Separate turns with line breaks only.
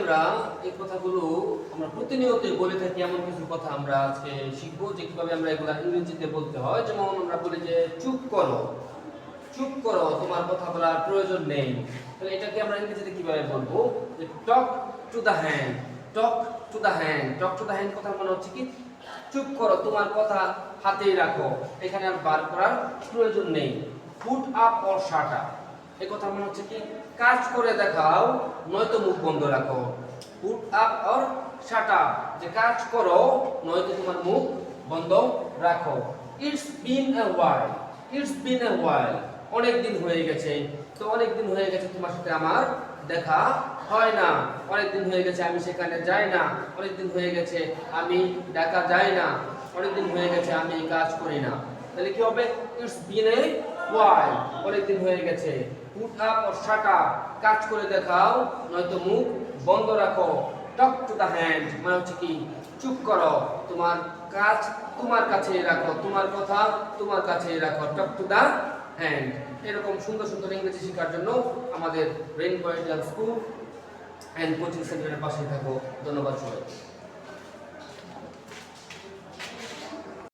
আমরা এই কথাগুলো আমরা প্রতিনিয়তই বলে থাকি। এমন কিছু কথা আমরা আজকে শিখবো যে কিভাবে আমরা এগুলা ইংরেজিতে বলতে হয়। যেমন আমরা বলি যে চুপ করো, চুপ করো, তোমার কথা বলার প্রয়োজন নেই। তাহলে এটাকে আমরা ইংরেজিতে কিভাবে বলবো? যে talk to the hand, talk to the hand. Talk to the hand কথা মানে হচ্ছে কি চুপ করো, তোমার কথা হাতেই রাখো, এখানে আর বার করার প্রয়োজন নেই। Put up or shut up, এই কথা মনে হচ্ছে কি কাজ করে দেখাও, নয়তো মুখ বন্ধ রাখো। Put up or shut up, যে কাজ করো নয়তো তোমার মুখ বন্ধ রাখো। It's been a while, it's been a while, অনেক দিন হয়ে গেছে। তো অনেক দিন হয়ে গেছে তোমার সাথে আমার দেখা হয় না, অনেক দিন হয়ে গেছে আমি সেখানে যাই না, অনেক দিন হয়ে গেছে আমি ঢাকা যাই না, অনেক দিন হয়ে গেছে আমি কাজ করি না। তাহলে কি হবে? ইটস বিন এ হোয়াইল, অনেক দিন হয়ে গেছে। Put up or shut up, কাজ করে দেখাও নয়তো মুখ বন্ধ রাখো। টক টু দ্য হ্যান্ড মানে হচ্ছে কি চুপ করো, তোমার কাজ তোমার কাছেই রাখো, তোমার কথা তোমার কাছেই রাখো। Talk to the hand. এরকম সুন্দর সুন্দর ইংরেজি শেখার জন্য আমাদের rainbow Indian school and coaching সেন্টারের পাশে থাকো। ধন্যবাদ সবাই।